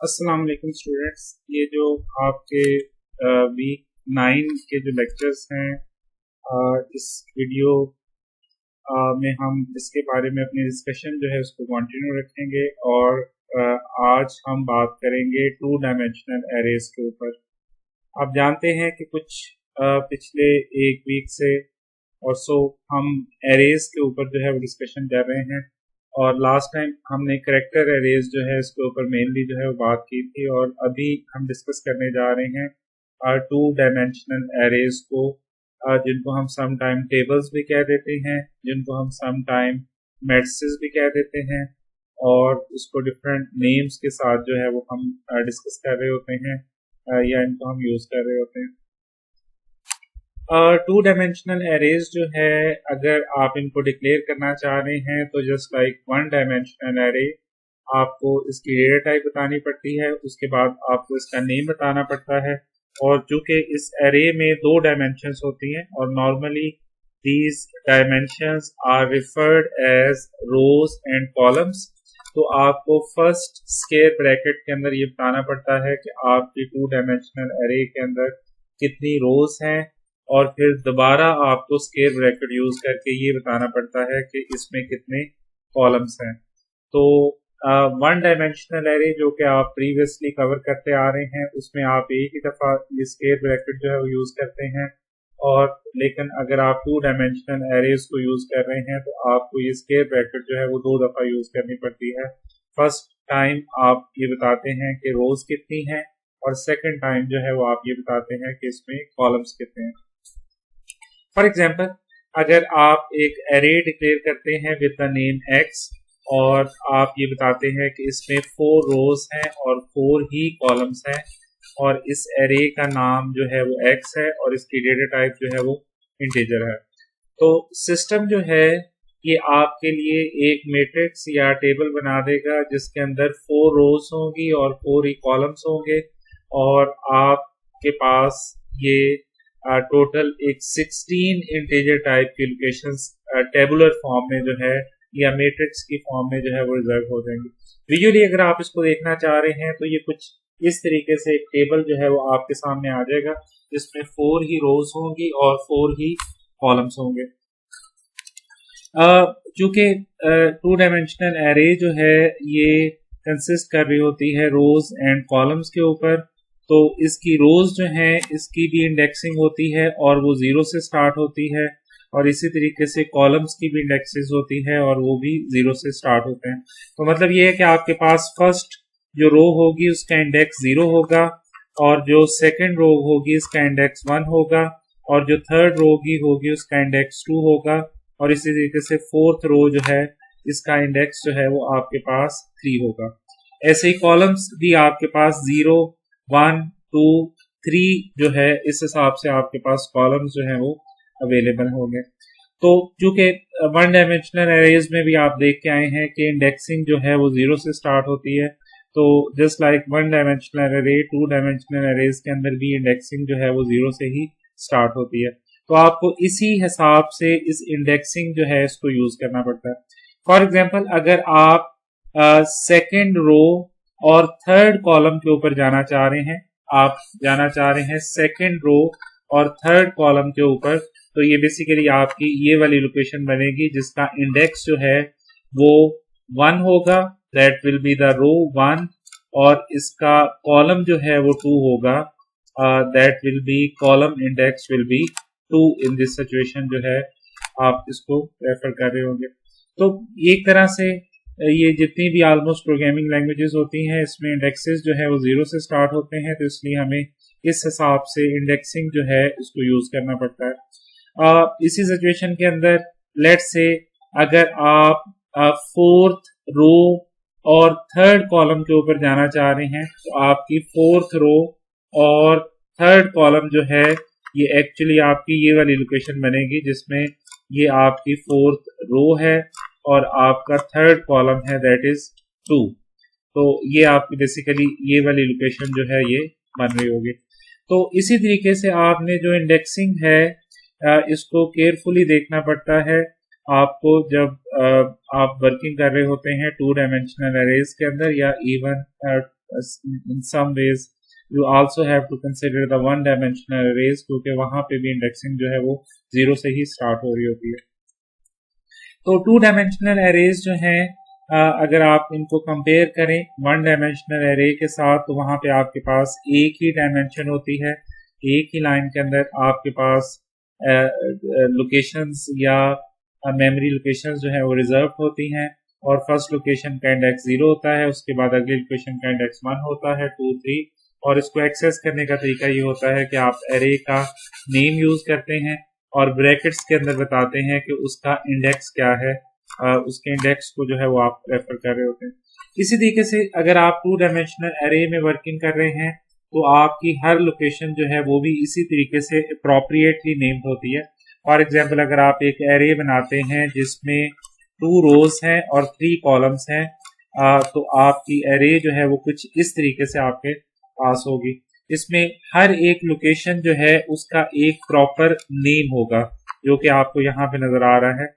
अस्सलाम वालेकुम स्टूडेंट्स। ये जो आपके वीक 9 के जो लेक्चर्स हैं, इस वीडियो में हम इसके बारे में अपनी डिस्कशन जो है उसको कंटिन्यू रखेंगे और आज हम बात करेंगे टू डायमेंशनल एरेज के ऊपर। आप जानते हैं कि कुछ पिछले एक वीक से और सो हम एरेज के ऊपर जो है वो डिस्कशन कर रहे हैं और लास्ट टाइम हमने करेक्टर एरेज जो है इसके ऊपर मेनली जो है वो बात की थी और अभी हम डिस्कस करने जा रहे हैं टू डायमेंशनल एरेज को, जिनको हम सम टाइम टेबल्स भी कह देते हैं, जिनको हम सम टाइम मैट्रिसेस भी कह देते हैं और उसको डिफरेंट नेम्स के साथ जो है वो हम डिस्कस कर रहे होते हैं या इनको हम यूज कर रहे होते हैं। टू डायमेंशनल एरेज जो है, अगर आप इनको डिक्लेयर करना चाह रहे हैं तो just like one dimensional array, आपको इसकी डेटा टाइप बतानी पड़ती है, उसके बाद आपको इसका नेम बताना पड़ता है और चूंकि इस एरे में दो डायमेंशंस होती हैं और normally these dimensions are referred as rows and columns, तो आपको फर्स्ट स्क्वायर ब्रैकेट के अंदर ये बताना पड़ता है कि आपकी टू डायमेंशनल एरे के अंदर कितनी रोज हैं और फिर दोबारा आपको स्क्वायर ब्रैकेट यूज करके ये बताना पड़ता है कि इसमें कितने कॉलम्स हैं। तो वन डायमेंशनल एरे जो कि आप प्रीवियसली कवर करते आ रहे हैं उसमें आप एक ही दफा ये स्क्वायर ब्रैकेट जो है वो यूज करते हैं, और लेकिन अगर आप टू डायमेंशनल एरेज को यूज कर रहे हैं तो आपको ये स्क्वायर ब्रैकेट जो है वो दो दफा यूज करनी पड़ती है। फर्स्ट टाइम आप ये बताते हैं कि रोज कितनी है और सेकंड टाइम जो है वो आप ये बताते हैं कि इसमें कॉलम्स कितने हैं। फॉर एग्जाम्पल, अगर आप एक एरे डिक्लेयर करते हैं विद द नेम एक्स और आप ये बताते हैं कि इसमें 4 रोज हैं और 4 ही कॉलम्स हैं और इस एरे का नाम जो है वो एक्स है और इसकी डेटा टाइप जो है वो इंटीजर है, तो सिस्टम जो है ये आपके लिए एक मैट्रिक्स या टेबल बना देगा जिसके अंदर 4 रोज होंगी और 4 ही कॉलम्स होंगे और आपके पास ये टोटल एक 16 इंटीजर टाइप की लोकेशंस टेबुलर फॉर्म में जो है या मैट्रिक्स की फॉर्म में जो है वो रिजर्व हो जाएंगे। विजुअली अगर आप इसको देखना चाह रहे हैं तो ये कुछ इस तरीके से एक टेबल जो है वो आपके सामने आ जाएगा जिसमें 4 ही रोज होंगी और 4 ही कॉलम्स होंगे। चूंकि टू डायमेंशनल एरे जो है ये कंसिस्ट कर रही होती है रोज एंड कॉलम्स के ऊपर, तो इसकी रोज जो है इसकी भी इंडेक्सिंग होती है और वो 0 से स्टार्ट होती है और इसी तरीके से कॉलम्स की भी इंडेक्सेस होती है और वो भी 0 से स्टार्ट होते हैं। तो मतलब ये है कि आपके पास फर्स्ट जो रो होगी उसका इंडेक्स 0 होगा और जो सेकंड रो होगी उसका इंडेक्स 1 होगा और जो थर्ड रो होगी उसका इंडेक्स 2 होगा और इसी तरीके से फोर्थ रो जो है इसका इंडेक्स जो है वो आपके पास 3 होगा। ऐसे ही कॉलम्स भी आपके पास 0, 1, 2, 3 जो है इस हिसाब से आपके पास कॉलम्स जो है वो अवेलेबल होंगे। तो चूंकि वन डायमेंशनल एरेज में भी आप देख के आए हैं कि इंडेक्सिंग जो है वो 0 से स्टार्ट होती है, तो just like one dimensional array, two dimensional arrays के अंदर भी इंडेक्सिंग जो है वो 0 से ही स्टार्ट होती है। तो आपको इसी हिसाब से इस इंडेक्सिंग जो है इसको यूज करना पड़ता है। फॉर एग्जाम्पल, अगर आप सेकेंड रो और थर्ड कॉलम के ऊपर जाना चाह रहे हैं, आप जाना चाह रहे हैं सेकेंड रो और थर्ड कॉलम के ऊपर, तो ये बेसिकली आपकी ये वाली लोकेशन बनेगी जिसका इंडेक्स जो है वो 1 होगा, that will be the row 1, और इसका कॉलम जो है वो 2 होगा, that will be column index will be 2। In this situation जो है आप इसको रेफर कर रहे होंगे। तो एक तरह से ये जितनी भी ऑलमोस्ट प्रोग्रामिंग लैंग्वेजेस होती हैं इसमें इंडेक्सेस जो है वो 0 से स्टार्ट होते हैं, तो इसलिए हमें इस हिसाब से इंडेक्सिंग जो है इसको यूज करना पड़ता है। इसी सिचुएशन के अंदर लेट्स से अगर आप फोर्थ रो और थर्ड कॉलम के ऊपर जाना चाह रहे हैं तो आपकी फोर्थ रो और थर्ड कॉलम जो है ये एक्चुअली आपकी ये वाली लोकेशन बनेगी जिसमें ये आपकी फोर्थ रो है और आपका थर्ड कॉलम है दैट इज 2। तो ये आपकी बेसिकली ये वाली लोकेशन जो है ये बन रही होगी। तो इसी तरीके से आपने जो इंडेक्सिंग है इसको केयरफुली देखना पड़ता है आपको जब आप वर्किंग कर रहे होते हैं टू डायमेंशनल एरेज के अंदर या even in some ways you also have to consider the one dimensional arrays, क्योंकि वहां पे भी इंडेक्सिंग जो है वो 0 से ही स्टार्ट हो रही होती है। तो 2 डायमेंशनल एरेज जो हैं अगर आप इनको कंपेयर करें 1 डायमेंशनल एरे के साथ, तो वहां पे आपके पास एक ही डायमेंशन होती है, एक ही लाइन के अंदर आपके पास लोकेशंस या मेमोरी लोकेशंस जो है वो रिजर्व होती हैं, और फर्स्ट लोकेशन का इंडेक्स 0 होता है, उसके बाद अगली लोकेशन का इंडेक्स 1 होता है, 2, 3, और इसको एक्सेस करने का तरीका ये होता है कि आप एरे का नेम यूज करते हैं और ब्रैकेट्स के अंदर बताते हैं कि उसका इंडेक्स क्या है, उसके इंडेक्स को जो है वो आप रेफर कर रहे होते हैं। इसी तरीके से अगर आप 2 डायमेंशनल एरे में वर्किंग कर रहे हैं तो आपकी हर लोकेशन जो है वो भी इसी तरीके से अप्रोप्रिएटली नेम्ड होती है। फॉर एग्जांपल अगर आप एक एरे बनाते हैं जिसमें 2 रोज हैं और 3 कॉलम्स हैं, तो आपकी एरे जो है वो कुछ इस तरीके से आपके पास होगी। इसमें हर एक लोकेशन जो है उसका एक प्रॉपर नेम होगा, जो कि आपको यहाँ पे नजर आ रहा है।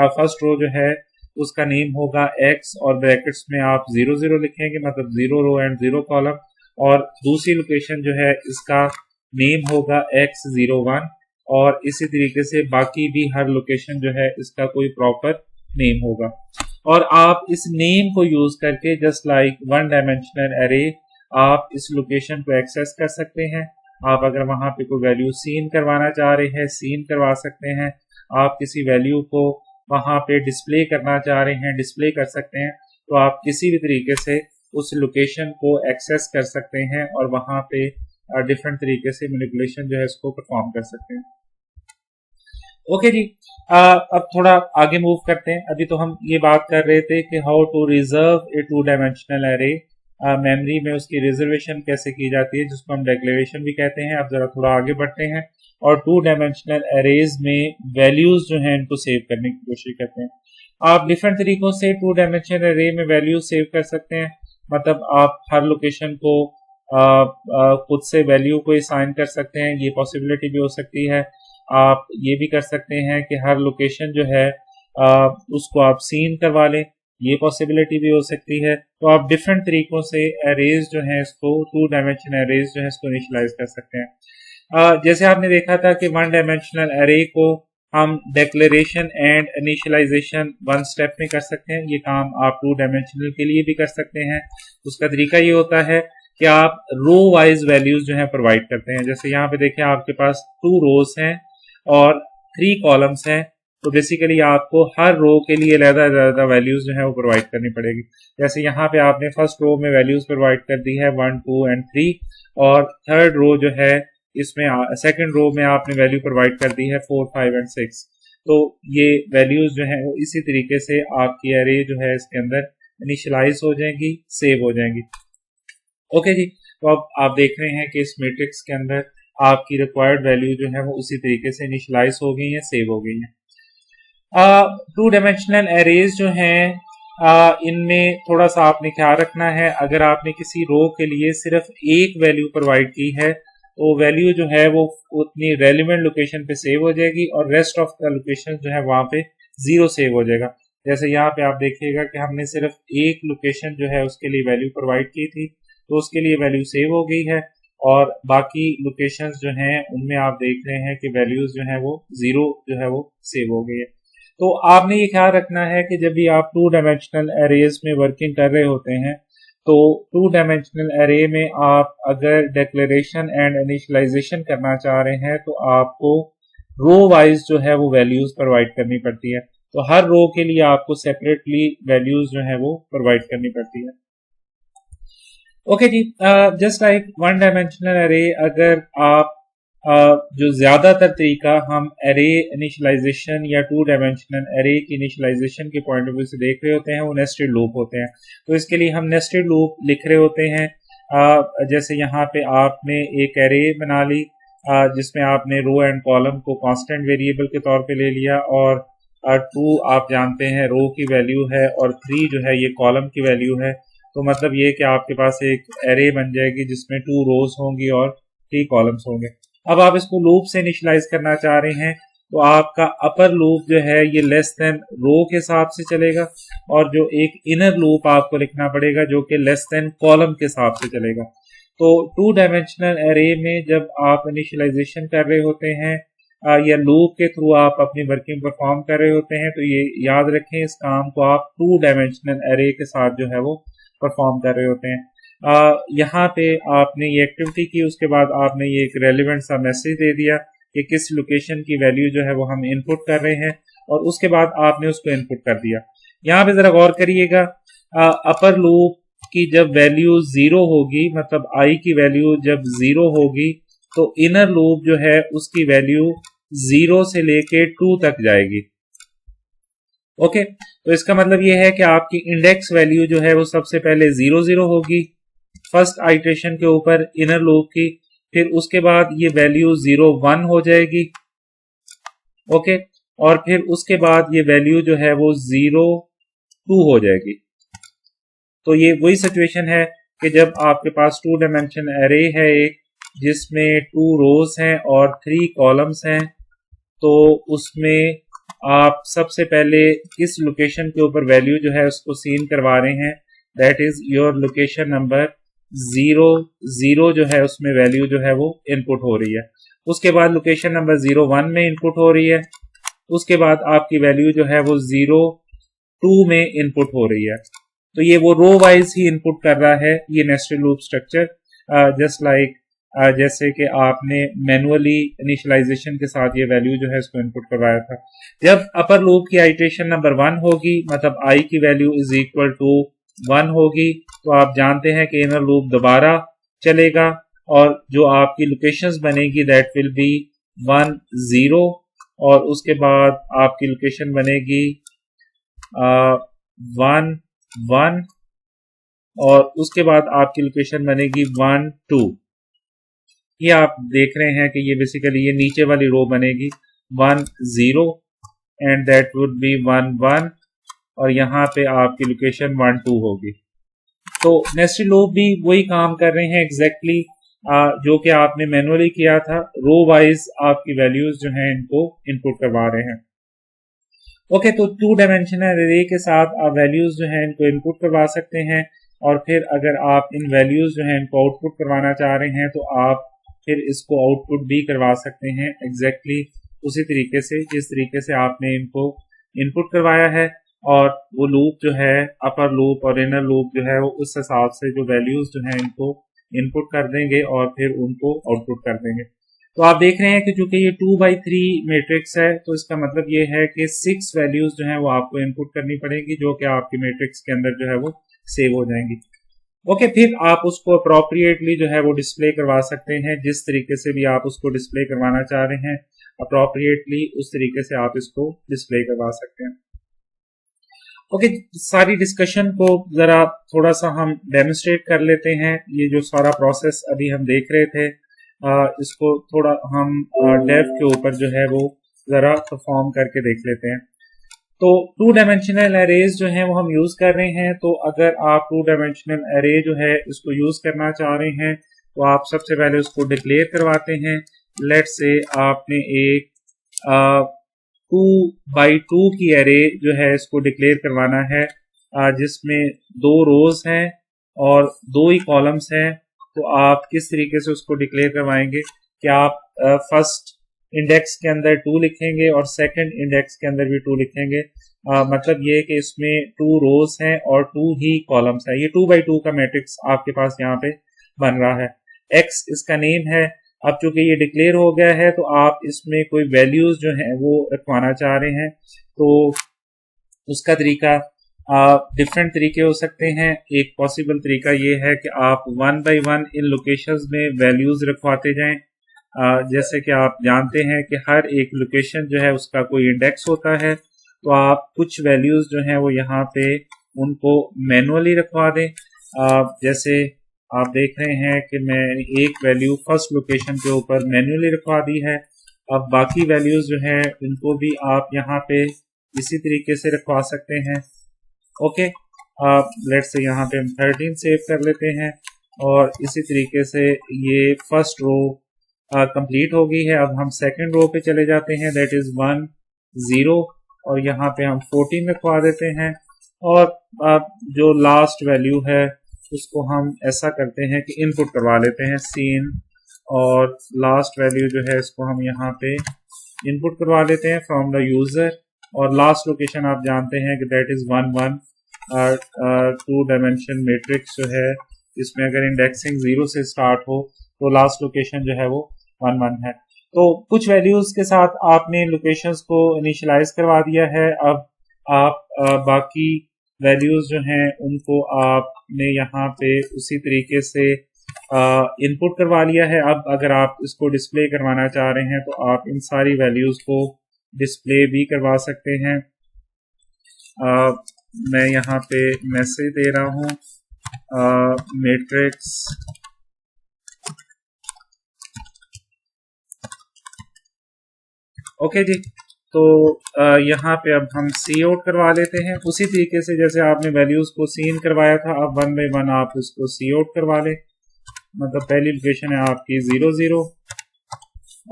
फर्स्ट रो जो है उसका नेम होगा x और ब्रैकेट्स में आप 0 0 लिखेंगे, मतलब 0 रो एंड 0 कॉलम, और दूसरी लोकेशन जो है इसका नेम होगा x01, और इसी तरीके से बाकी भी हर लोकेशन जो है इसका कोई प्रॉपर नेम होगा। और आप इस नेम को यूज करके जस्ट लाइक 1 डायमेंशनल एरे आप इस लोकेशन को एक्सेस कर सकते हैं। आप अगर वहां पे कोई वैल्यू सीन करवाना चाह रहे हैं, सीन करवा सकते हैं। आप किसी वैल्यू को वहां पे डिस्प्ले करना चाह रहे हैं, डिस्प्ले कर सकते हैं। तो आप किसी भी तरीके से उस लोकेशन को एक्सेस कर सकते हैं और वहां पे डिफरेंट तरीके से मैनिपुलेशन जो है इसको परफॉर्म कर सकते हैं। ओके जी, अब थोड़ा आगे मूव करते हैं। अभी तो हम ये बात कर रहे थे कि how to reserve a 2 dimensional array, memory में उसकी रिजर्वेशन कैसे की जाती है, जिसको हम डिक्लेरेशन भी कहते हैं। अब जरा थोड़ा आगे बढ़ते हैं और 2 डायमेंशनल एरेज में वैल्यूज जो हैं इनको सेव करने की कोशिश करते हैं। आप डिफरेंट तरीकों से 2 डायमेंशनल एरे में वैल्यूज सेव कर सकते हैं, मतलब आप हर लोकेशन को खुद से वैल्यू को असाइन कर सकते हैं, ये पॉसिबिलिटी भी हो सकती है। आप ये भी कर सकते हैं कि हर लोकेशन जो है उसको आप सीन करवा लें, ये पॉसिबिलिटी भी हो सकती है। तो आप डिफरेंट तरीकों से एरेज जो है इसको 2 डायमेंशनल एरेज जो है इसको इनिशियलाइज कर सकते हैं। जैसे आपने देखा था कि 1 डायमेंशनल एरे को हम डिक्लेरेशन एंड इनिशियलाइजेशन 1 स्टेप में कर सकते हैं। ये काम आप 2 डायमेंशनल के लिए भी कर सकते हैं। उसका तरीका ये होता है कि आप रो वाइज वैल्यूज जो है प्रोवाइड करते हैं। जैसे यहाँ पे देखें आपके पास 2 रोज हैं और 3 कॉलम्स हैं, तो बेसिकली आपको हर रो के लिए अलग-अलग वैल्यूज जो है वो प्रोवाइड करनी पड़ेगी। जैसे यहाँ पे आपने फर्स्ट रो में वैल्यूज प्रोवाइड कर दी है 1, 2 एंड 3, और थर्ड रो जो है इसमें सेकंड रो में आपने वैल्यू प्रोवाइड कर दी है 4, 5 एंड 6। तो ये वैल्यूज जो है वो इसी तरीके से आपकी एरे जो है इसके अंदर इनिशियलाइज हो जाएंगी, सेव हो जाएंगी। ओके जी, तो अब आप देख रहे हैं कि इस मैट्रिक्स के अंदर आपकी रिक्वायर्ड वैल्यू जो है वो उसी तरीके से इनिशियलाइज हो गई है, सेव हो गई है। 2 डायमेंशनल एरेज जो हैं इनमें थोड़ा सा आपने ख्याल रखना है। अगर आपने किसी रो के लिए सिर्फ एक वैल्यू प्रोवाइड की है तो वैल्यू जो है वो उतनी रेलिवेंट लोकेशन पे सेव हो जाएगी और रेस्ट ऑफ द लोकेशन जो है वहां पे 0 सेव हो जाएगा। जैसे यहाँ पे आप देखिएगा कि हमने सिर्फ एक लोकेशन जो है उसके लिए वैल्यू प्रोवाइड की थी, तो उसके लिए वैल्यू सेव हो गई है, और बाकी लोकेशंस जो हैं उनमें आप देख रहे हैं कि वैल्यूज जो है वो 0 जो है वो सेव हो गई है। तो आपने ये ख्याल रखना है कि जब भी आप 2 डायमेंशनल एरेज में वर्किंग कर रहे होते हैं तो 2 डायमेंशनल एरे में आप अगर डिक्लेरेशन एंड इनिशियलाइजेशन करना चाह रहे हैं तो आपको रो वाइज जो है वो वैल्यूज प्रोवाइड करनी पड़ती है। तो हर रो के लिए आपको सेपरेटली वैल्यूज जो है वो प्रोवाइड करनी पड़ती है। ओके जी, जस्ट लाइक 1 डायमेंशनल एरे, अगर आप जो ज्यादातर तरीका हम एरे इनिशियलाइजेशन या 2 डायमेंशनल एरे की इनिशियलाइजेशन के पॉइंट ऑफ व्यू से देख रहे होते हैं वो नेस्टेड लूप होते हैं। तो इसके लिए हम नेस्टेड लूप लिख रहे होते हैं। जैसे यहाँ पे आपने एक एरे बना ली जिसमें आपने रो एंड कॉलम को कांस्टेंट वेरिएबल के तौर पे ले लिया, और 2 आप जानते हैं रो की वैल्यू है और 3 जो है ये कॉलम की वैल्यू है। तो मतलब ये कि आपके पास एक एरे बन जाएगी जिसमें 2 रोज होंगी और 3 कॉलम्स होंगे। अब आप इसको लूप से इनिशियलाइज करना चाह रहे हैं तो आपका अपर लूप जो है ये लेस देन रो के हिसाब से चलेगा, और जो एक इनर लूप आपको लिखना पड़ेगा जो कि लेस देन कॉलम के हिसाब से चलेगा। तो टू डायमेंशनल एरे में जब आप इनिशियलाइजेशन कर रहे होते हैं या लूप के थ्रू आप अपनी वर्किंग परफॉर्म कर रहे होते हैं, तो ये याद रखें इस काम को आप टू डायमेंशनल एरे के साथ जो है वो परफॉर्म कर रहे होते हैं। यहाँ पे आपने ये एक्टिविटी की, उसके बाद आपने ये एक रेलिवेंट सा मैसेज दे दिया कि किस लोकेशन की वैल्यू जो है वो हम इनपुट कर रहे हैं, और उसके बाद आपने उसको इनपुट कर दिया। यहाँ पे जरा गौर करिएगा, अपर लूप की जब वैल्यू 0 होगी, मतलब आई की वैल्यू जब 0 होगी, तो इनर लूप जो है उसकी वैल्यू 0 से लेके 2 तक जाएगी। ओके, तो इसका मतलब यह है कि आपकी इंडेक्स वैल्यू जो है वो सबसे पहले 0 0 होगी फर्स्ट आइटरेशन के ऊपर इनर लूप की, फिर उसके बाद ये वैल्यू 0 1 हो जाएगी। ओके, और फिर उसके बाद ये वैल्यू जो है वो 0 2 हो जाएगी। तो ये वही सिचुएशन है कि जब आपके पास टू डायमेंशन एरे है एक जिसमें 2 रोज हैं और 3 कॉलम्स हैं, तो उसमें आप सबसे पहले इस लोकेशन के ऊपर वैल्यू जो है उसको सीन करवा रहे हैं, that is your location number 0 0 जो है उसमें वैल्यू जो है वो इनपुट हो रही है। उसके बाद लोकेशन नंबर 0 1 में इनपुट हो रही है, उसके बाद आपकी वैल्यू जो है वो 0 2 में इनपुट हो रही है। तो ये वो रो वाइज ही इनपुट कर रहा है ये nested loop structure, just like जैसे कि आपने मैनुअली इनिशियलाइजेशन के साथ ये वैल्यू जो है इसको इनपुट करवाया था। जब अपर लूप की आइटरेशन नंबर 1 होगी, मतलब आई की वैल्यू इज इक्वल टू 1 होगी, तो आप जानते हैं कि इनर लूप दोबारा चलेगा और जो आपकी लोकेशंस बनेगी दैट विल बी 1 0, और उसके बाद आपकी लोकेशन बनेगी 1 1, और उसके बाद आपकी लोकेशन बनेगी 1 2। ये आप देख रहे हैं कि ये बेसिकली ये नीचे वाली रो बनेगी 1 0 एंड दैट वुड बी 1 1, और यहाँ पे आपकी लोकेशन 1 2 होगी। तो नेस्टेड लूप भी वही काम कर रहे हैं एग्जैक्टली जो कि आपने मैनुअली किया था, रो वाइज आपकी वैल्यूज जो हैं इनको इनपुट करवा रहे हैं। ओके, तो टू डायमेंशनल एरे के साथ आप वैल्यूज जो हैं इनको इनपुट करवा सकते हैं, और फिर अगर आप इन वैल्यूज जो हैं इनको आउटपुट करवाना चाह रहे हैं तो आप फिर इसको आउटपुट भी करवा सकते हैं एग्जैक्टली उसी तरीके से जिस तरीके से आपने इनको इनपुट करवाया है, और वो लूप जो है अपर लूप और इनर लूप जो है वो उस हिसाब से जो वैल्यूज जो है इनको इनपुट कर देंगे और फिर उनको आउटपुट कर देंगे। तो आप देख रहे हैं कि चूंकि ये 2x3 मैट्रिक्स है, तो इसका मतलब ये है कि 6 वैल्यूज जो है वो आपको इनपुट करनी पड़ेगी जो कि आपके मैट्रिक्स के अंदर जो है वो सेव हो जाएंगी। ओके, फिर आप उसको अप्रोप्रिएटली जो है वो डिस्प्ले करवा सकते हैं, जिस तरीके से भी आप उसको डिस्प्ले करवाना चाह रहे हैं अप्रोप्रिएटली उस तरीके से आप इसको डिस्प्ले करवा सकते हैं। ओके, सारी डिस्कशन को जरा थोड़ा सा हम डेमोन्स्ट्रेट कर लेते हैं। ये जो सारा प्रोसेस अभी हम देख रहे थे इसको थोड़ा हम डेव के ऊपर जो है वो जरा परफॉर्म करके देख लेते हैं। तो टू डायमेंशनल एरेज जो है वो हम यूज कर रहे हैं, तो अगर आप टू डायमेंशनल एरे जो है इसको यूज करना चाह रहे हैं तो आप सबसे पहले उसको डिक्लेयर करवाते हैं। लेट्स से आपने एक 2x2 की एरे जो है इसको डिक्लेयर करवाना है जिसमें 2 रोज हैं और 2 ही कॉलम्स हैं। तो आप किस तरीके से उसको डिक्लेयर करवाएंगे कि आप फर्स्ट इंडेक्स के अंदर 2 लिखेंगे और सेकंड इंडेक्स के अंदर भी 2 लिखेंगे। मतलब ये कि इसमें 2 रोज हैं और 2 ही कॉलम्स हैं। ये 2x2 का मैट्रिक्स आपके पास यहाँ पे बन रहा है। x इसका नेम है। अब चूंकि ये डिक्लेयर हो गया है तो आप इसमें कोई वैल्यूज जो हैं वो रखवाना चाह रहे हैं, तो उसका तरीका डिफरेंट तरीके हो सकते हैं। एक पॉसिबल तरीका ये है कि आप 1 by 1 इन लोकेशंस में वैल्यूज रखवाते जाएं। जैसे कि आप जानते हैं कि हर एक लोकेशन जो है उसका कोई इंडेक्स होता है, तो आप कुछ वैल्यूज जो हैं वो यहाँ पे उनको मैनुअली रखवा दें। जैसे आप देख रहे हैं कि मैं एक वैल्यू फर्स्ट लोकेशन के ऊपर मैन्युअली रखवा दी है। अब बाकी वैल्यूज जो हैं इनको भी आप यहाँ पे इसी तरीके से रखवा सकते हैं। ओके, लेट्स से यहाँ पे हम 13 सेव कर लेते हैं और इसी तरीके से ये फर्स्ट रो कंप्लीट हो गई है। अब हम सेकंड रो पे चले जाते हैं, दैट इज 1 0, और यहाँ पे हम 14 रखवा देते हैं। और जो लास्ट वैल्यू है उसको हम ऐसा करते हैं कि इनपुट करवा लेते हैं सीन, और लास्ट वैल्यू जो है इसको हम यहाँ पे इनपुट करवा लेते हैं फ्रॉम द यूजर। और लास्ट लोकेशन आप जानते हैं कि दैट इज 1 1। 2 डायमेंशन मैट्रिक्स जो है इसमें अगर इंडेक्सिंग 0 से स्टार्ट हो तो लास्ट लोकेशन जो है वो 1 1 है। तो कुछ वैल्यूज के साथ आपने लोकेशंस को इनिशियलाइज करवा दिया है। अब आप बाकी वैल्यूज जो हैं उनको आपने यहाँ पे उसी तरीके से इनपुट करवा लिया है। अब अगर आप इसको डिस्प्ले करवाना चाह रहे हैं तो आप इन सारी वैल्यूज को डिस्प्ले भी करवा सकते हैं। मैं यहाँ पे मैसेज दे रहा हूँ मैट्रिक्स ओके जी। तो यहाँ पे अब हम सी आउट करवा लेते हैं उसी तरीके से जैसे आपने वैल्यूज को सीन करवाया था। अब 1 बाय 1 आप इसको सी आउट करवा लें, मतलब पहली लोकेशन है आपकी 0 0,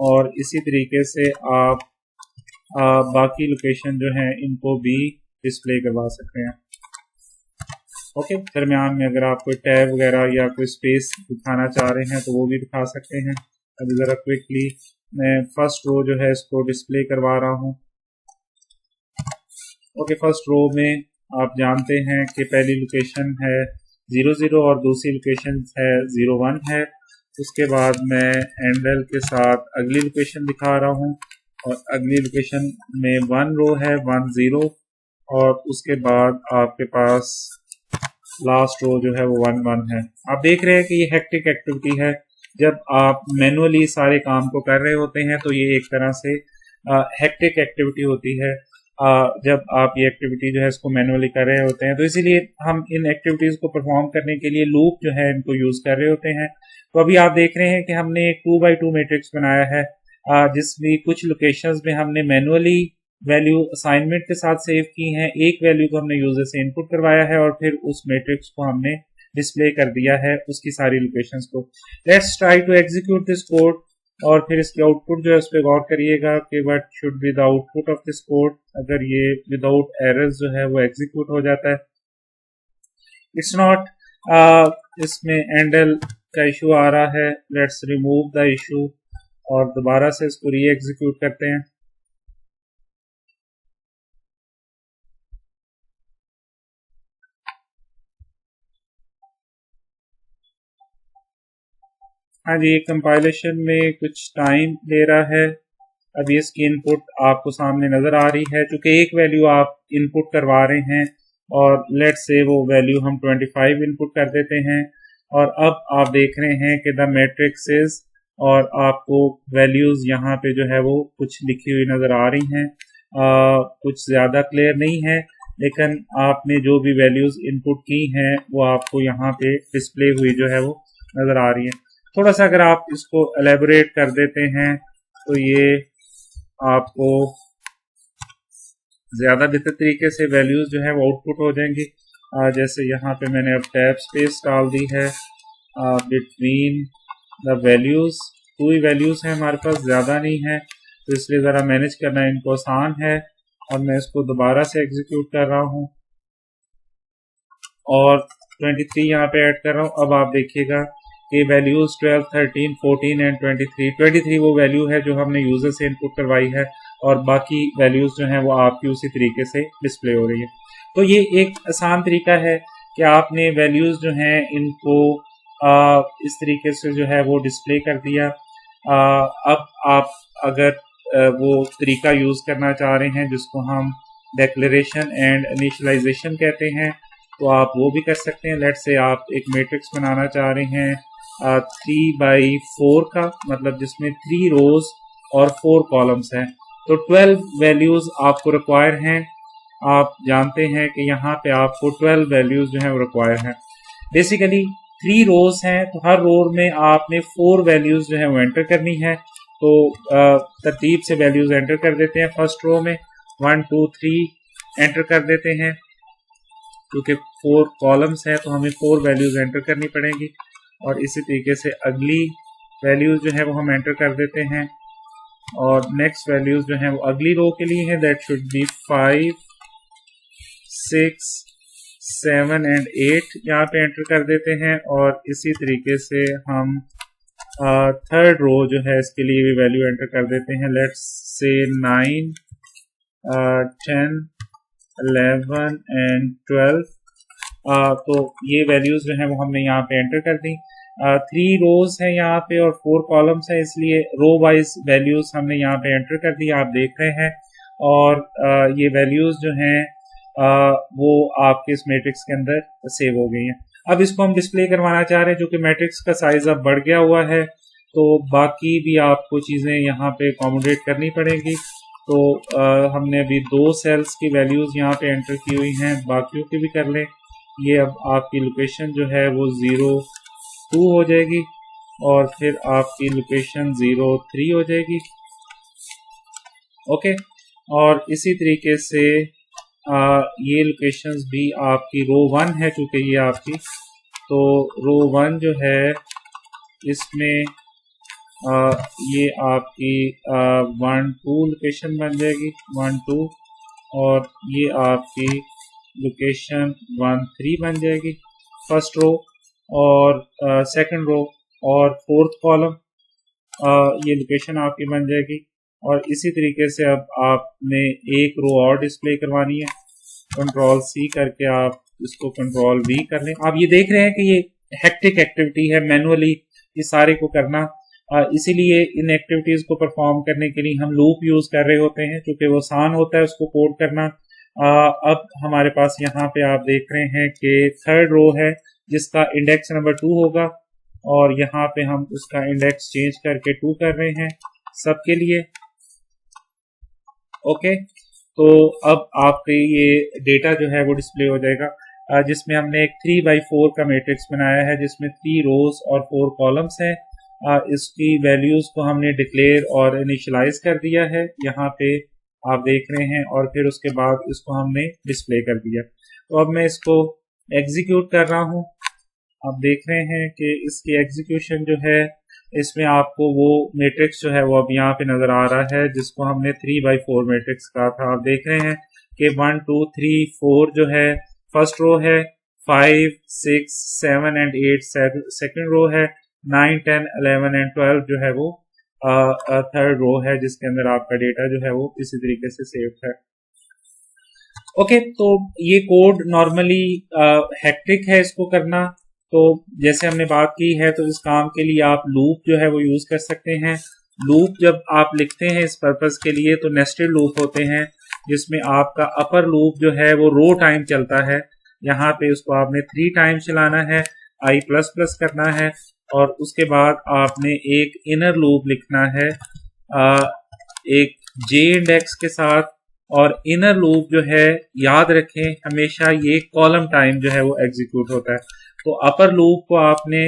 और इसी तरीके से आप बाकी लोकेशन जो है इनको भी डिस्प्ले करवा सकते हैं। ओके, दरमियान में अगर आप कोई टैब वगैरह या कोई स्पेस दिखाना चाह रहे हैं तो वो भी दिखा सकते हैं। अभी ज़रा क्विकली मैं फर्स्ट रो जो है इसको डिस्प्ले करवा रहा हूँ। ओके, फर्स्ट रो में आप जानते हैं कि पहली लोकेशन है 0 0 और दूसरी लोकेशन है 0 1 है। उसके बाद मैं एंडल के साथ अगली लोकेशन दिखा रहा हूँ, और अगली लोकेशन में 1 रो है 1 0, और उसके बाद आपके पास लास्ट रो जो है वो 1 1 है। आप देख रहे हैं कि ये हेक्टिक एक्टिविटी है। जब आप मैनुअली सारे काम को कर रहे होते हैं तो ये एक तरह से हेक्टिक एक्टिविटी होती है। जब आप ये एक्टिविटी जो है इसको मैनुअली कर रहे होते हैं तो इसीलिए हम इन एक्टिविटीज को परफॉर्म करने के लिए लूप जो है इनको यूज कर रहे होते हैं। तो अभी आप देख रहे हैं कि हमने एक 2 by 2 मैट्रिक्स बनाया है जिसमें कुछ लोकेशंस में हमने मैनुअली वैल्यू असाइनमेंट के साथ सेव की हैं। एक वैल्यू को हमने यूजर से इनपुट करवाया है और फिर उस मैट्रिक्स को हमने डिस्प्ले कर दिया है उसकी सारी लोकेशंस को। Let's try to execute this code, और फिर इसके आउटपुट जो है उस पर गौर करिएगा कि what should be the output of this code. अगर ये विदाउट एरर्स जो है वो एग्जीक्यूट हो जाता है, इट्स नॉट इसमें एंडल का इशू आ रहा है। लेट्स रिमूव द इशू और दोबारा से इसको री एग्जीक्यूट करते हैं। हाँ जी, कंपाइलेशन में कुछ टाइम ले रहा है। अभी इसकी इनपुट आपको सामने नजर आ रही है। चूंकि एक वैल्यू आप इनपुट करवा रहे हैं और लेट्स से वो वैल्यू हम 25 इनपुट कर देते हैं, और अब आप देख रहे हैं कि द मैट्रिक्स इज, और आपको वैल्यूज यहाँ पे जो है वो कुछ लिखी हुई नजर आ रही हैं। कुछ ज्यादा क्लियर नहीं है, लेकिन आपने जो भी वैल्यूज इनपुट की हैं वो आपको यहाँ पे डिस्प्ले हुई जो है वो नजर आ रही है। थोड़ा सा अगर आप इसको एलेबोरेट कर देते हैं तो ये आपको ज्यादा बेहतर तरीके से वैल्यूज जो है वो आउटपुट हो जाएंगी। जैसे यहाँ पे मैंने अब टैब स्पेस डाल दी है between the values. 2 he values हैं हमारे पास, ज्यादा नहीं है, तो इसलिए ज़रा मैनेज करना इनको आसान है। और मैं इसको दोबारा से एग्जीक्यूट कर रहा हूँ और 23 यहाँ पे ऐड कर रहा हूँ। अब आप देखिएगा कि वैल्यूज 12 13 14 एंड 23 वो वैल्यू है जो हमने यूजर से इनपुट करवाई है, और बाकी वैल्यूज जो हैं वो आपकी उसी तरीके से डिस्प्ले हो रही है। तो ये एक आसान तरीका है कि आपने वैल्यूज जो हैं इनको इस तरीके से जो है वो डिस्प्ले कर दिया। अब आप अगर वो तरीका यूज करना चाह रहे हैं जिसको हम डिक्लेरेशन एंड इनिशियलाइजेशन कहते हैं, तो आप वो भी कर सकते हैं। लेट्स से आप एक मैट्रिक्स बनाना चाह रहे हैं 3 by 4 का, मतलब जिसमें 3 रोज और 4 कॉलम्स हैं, तो 12 वैल्यूज आपको रिक्वायर हैं। आप जानते हैं कि यहाँ पे आपको 12 वैल्यूज जो है वो रिक्वायर हैं। बेसिकली 3 रोज हैं, तो हर रो में आपने 4 वैल्यूज जो है वो एंटर करनी है। तो तरतीब से वैल्यूज एंटर कर देते हैं। फर्स्ट रो में 1 2 3 एंटर कर देते हैं, क्योंकि 4 कॉलम्स हैं तो हमें 4 वैल्यूज एंटर करनी पड़ेंगी। और इसी तरीके से अगली वैल्यूज जो है वो हम एंटर कर देते हैं और नेक्स्ट वैल्यूज जो है वो अगली रो के लिए है, दैट शुड बी 5, 6, 7 एंड 8 यहाँ पे एंटर कर देते हैं। और इसी तरीके से हम थर्ड रो जो है इसके लिए भी वैल्यू एंटर कर देते हैं, लेट्स से 9, 10, 11 एंड 12। तो ये वैल्यूज जो है वो हमने यहाँ पे एंटर कर दी। 3 रोज है यहाँ पे और 4 कॉलम्स है, इसलिए रो वाइज वैल्यूज हमने यहाँ पे एंटर कर दी, आप देख रहे हैं। और ये वैल्यूज जो हैं वो आपके इस मैट्रिक्स के अंदर सेव हो गई हैं। अब इसको हम डिस्प्ले करवाना चाह रहे हैं, जो कि मैट्रिक्स का साइज अब बढ़ गया हुआ है, तो बाकी भी आपको चीज़ें यहाँ पे अकोमोडेट करनी पड़ेगी। तो हमने अभी 2 सेल्स की वैल्यूज यहाँ पे एंटर की हुई हैं, बाकियों की भी कर लें। ये अब आपकी लोकेशन जो है वो 02 हो जाएगी और फिर आपकी लोकेशन 03 हो जाएगी। ओके, और इसी तरीके से ये लोकेशंस भी आपकी रो 1 है, चूंकि ये आपकी, तो रो 1 जो है इसमें ये आपकी 1, 2 लोकेशन बन जाएगी, 1, 2, और ये आपकी लोकेशन 1, 3 बन जाएगी फर्स्ट रो, और सेकंड रो और फोर्थ कॉलम ये लोकेशन आपकी बन जाएगी। और इसी तरीके से अब आपने एक रो और डिस्प्ले करवानी है, कंट्रोल C करके आप इसको कंट्रोल V कर लें। आप ये देख रहे हैं कि ये हेक्टिक एक्टिविटी है, मैनुअली ये सारे को करना, इसीलिए इन एक्टिविटीज को परफॉर्म करने के लिए हम लूप यूज कर रहे होते हैं, क्योंकि वो आसान होता है उसको कोड करना। अब हमारे पास यहाँ पे आप देख रहे हैं कि थर्ड रो है जिसका इंडेक्स नंबर 2 होगा, और यहाँ पे हम उसका इंडेक्स चेंज करके 2 कर रहे हैं सबके लिए। ओके, तो अब आपके ये डेटा जो है वो डिस्प्ले हो जाएगा, जिसमें हमने एक 3x4 का मैट्रिक्स बनाया है, जिसमें 3 रोज और 4 कॉलम्स हैं। इसकी वैल्यूज को हमने डिक्लेयर और इनिशियलाइज कर दिया है, यहाँ पे आप देख रहे हैं, और फिर उसके बाद इसको हमने डिस्प्ले कर दिया। तो अब मैं इसको एग्जीक्यूट कर रहा हूँ। आप देख रहे हैं कि इसकी एग्जीक्यूशन जो है इसमें आपको वो मैट्रिक्स जो है वो अब यहाँ पे नजर आ रहा है, जिसको हमने 3x4 मैट्रिक्स कहा था। आप देख रहे हैं कि 1, 2, 3, 4 जो है फर्स्ट रो है, 5, 6, 7 एंड 8 सेकंड रो है, 9, 10, 11 एंड 12 जो है वो थर्ड रो है, जिसके अंदर आपका डेटा जो है वो इसी तरीके से सेव है। ओके, तो ये कोड नॉर्मली हेक्टिक है इसको करना, तो जैसे हमने बात की है, तो इस काम के लिए आप लूप जो है वो यूज कर सकते हैं। लूप जब आप लिखते हैं इस पर्पस के लिए, तो नेस्टेड लूप होते हैं, जिसमें आपका अपर लूप जो है वो रो टाइम चलता है। यहाँ पे उसको आपने 3 टाइम चलाना है, i++ करना है, और उसके बाद आपने एक इनर लूप लिखना है एक j इंडेक्स के साथ। और इनर लूप जो है याद रखें हमेशा ये कॉलम टाइम जो है वो एग्जीक्यूट होता है। तो अपर लूप को आपने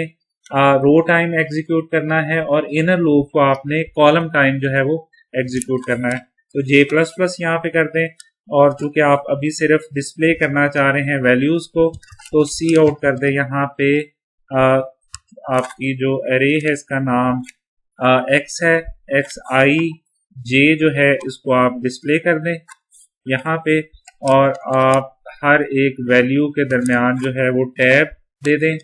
रो टाइम एग्जीक्यूट करना है और इनर लूप को आपने कॉलम टाइम जो है वो एग्जीक्यूट करना है। तो j++ यहाँ पे कर दें, और चूंकि आप अभी सिर्फ डिस्प्ले करना चाह रहे हैं वैल्यूज को, तो सी आउट कर दें। यहाँ पे आपकी जो एरे है इसका नाम x है, xij जो है इसको आप डिस्प्ले कर दें यहाँ पे, और आप हर एक वैल्यू के दरमियान जो है वो टैब दे दें।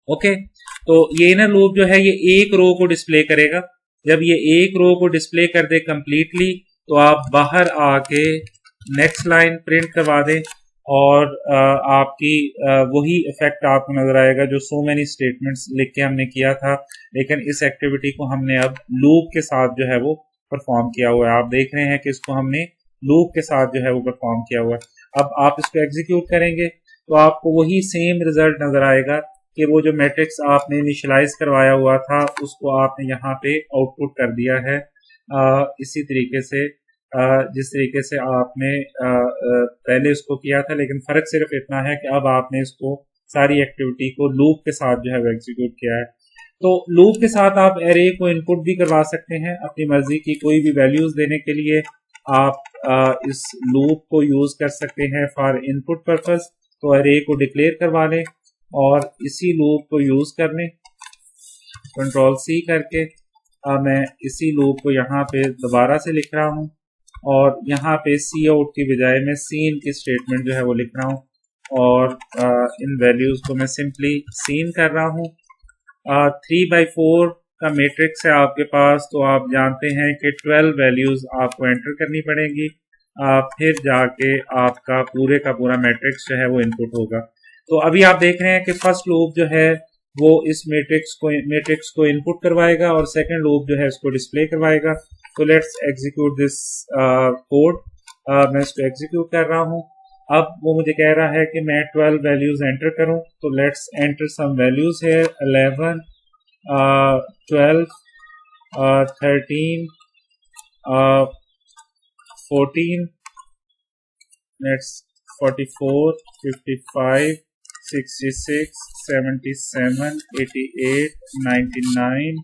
ओके, तो ये इनर लूप जो है ये एक रो को डिस्प्ले करेगा। जब ये एक रो को डिस्प्ले कर दे कंप्लीटली, तो आप बाहर आके नेक्स्ट लाइन प्रिंट करवा दें, और आपकी वही इफेक्ट आपको नजर आएगा जो सो मेनी स्टेटमेंट्स लिख के हमने किया था, लेकिन इस एक्टिविटी को हमने अब लूप के साथ जो है वो परफॉर्म किया हुआ है। आप देख रहे हैं कि इसको हमने लूप के साथ जो है वो परफॉर्म किया हुआ है। अब आप इसको एग्जीक्यूट करेंगे तो आपको वही सेम रिजल्ट नजर आएगा कि वो जो मैट्रिक्स आपने इनिशियलाइज करवाया हुआ था उसको आपने यहाँ पे आउटपुट कर दिया है, इसी तरीके से जिस तरीके से आपने पहले इसको किया था। लेकिन फर्क सिर्फ इतना है कि अब आपने इसको सारी एक्टिविटी को लूप के साथ जो है वो एग्जीक्यूट किया है। तो लूप के साथ आप एरे को इनपुट भी करवा सकते हैं अपनी मर्जी की, कोई भी वैल्यूज देने के लिए आप इस लूप को यूज कर सकते हैं फॉर इनपुट पर्पस। तो एरे को डिक्लेयर करवा लें और इसी लूप को यूज कर लें। कंट्रोल सी करके मैं इसी लूप को यहाँ पे दोबारा से लिख रहा हूँ और यहाँ पे सी आउट की बजाय मैं सीन की स्टेटमेंट जो है वो लिख रहा हूँ और इन वैल्यूज को मैं सिंपली सीन कर रहा हूँ। 3/4 का मैट्रिक्स है आपके पास, तो आप जानते हैं कि 12 वैल्यूज आपको एंटर करनी पड़ेंगी, फिर जाके आपका पूरे का पूरा मैट्रिक्स जो है वो इनपुट होगा। तो अभी आप देख रहे हैं कि फर्स्ट लूप जो है वो इस मैट्रिक्स को इनपुट करवाएगा और सेकंड लूप जो है इसको डिस्प्ले करवाएगा। तो लेट्स एग्जीक्यूट दिस कोड। मैं इसको एग्जीक्यूट कर रहा हूँ। अब वो मुझे कह रहा है कि मैं 12 वैल्यूज एंटर करूं, तो लेट्स एंटर सम वैल्यूज है। 11, 12, 13, 14, let's 44, 55, 66, 77, 88, 99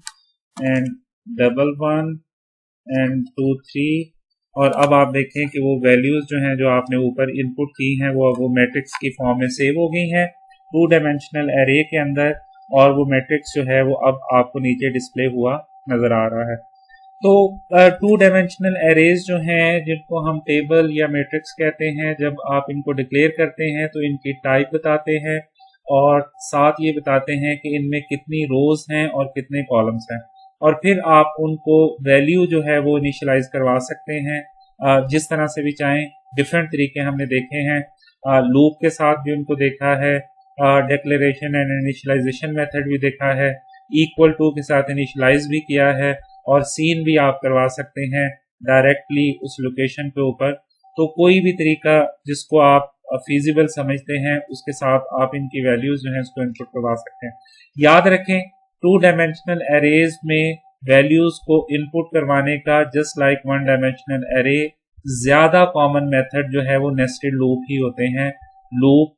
and 11 and 2, 3। और अब आप देखें कि वो वैल्यूज जो हैं जो आपने ऊपर इनपुट की हैं वो मैट्रिक्स की फॉर्म में सेव हो गई हैं 2 डायमेंशनल एरे के अंदर, और वो मैट्रिक्स जो है वो अब आपको नीचे डिस्प्ले हुआ नजर आ रहा है। तो 2 डायमेंशनल एरेज जो हैं जिनको हम टेबल या मैट्रिक्स कहते हैं, जब आप इनको डिक्लेयर करते हैं तो इनकी टाइप बताते हैं और साथ ये बताते हैं कि इनमें कितनी रोज हैं और कितने कॉलम्स हैं, और फिर आप उनको वैल्यू जो है वो इनिशियलाइज करवा सकते हैं जिस तरह से भी चाहें। डिफरेंट तरीके हमने देखे हैं, लूप के साथ भी उनको देखा है, डिक्लेरेशन एंड इनिशियलाइजेशन मेथड भी देखा है, इक्वल टू के साथ इनिशियलाइज भी किया है, और सीन भी आप करवा सकते हैं डायरेक्टली उस लोकेशन के ऊपर। तो कोई भी तरीका जिसको आप फीजिबल समझते हैं उसके साथ आप इनकी वैल्यूज जो है उसको इनपुट करवा सकते हैं। याद रखें 2 डायमेंशनल एरेज में वैल्यूज को इनपुट करवाने का जस्ट लाइक 1 डायमेंशनल एरे ज्यादा कॉमन मेथड जो है वो नेस्टेड लूप ही होते हैं। लूप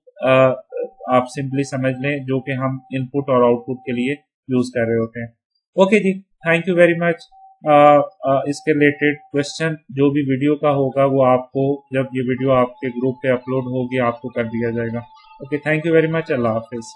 आप सिंपली समझ लें जो कि हम इनपुट और आउटपुट के लिए यूज कर रहे होते हैं। Okay ji, thank you very much. इसके रिलेटेड क्वेश्चन जो भी वीडियो का होगा वो आपको जब ये वीडियो आपके ग्रुप पे अपलोड होगी आपको कर दिया जाएगा। Okay, thank you very much. Allah Hafiz.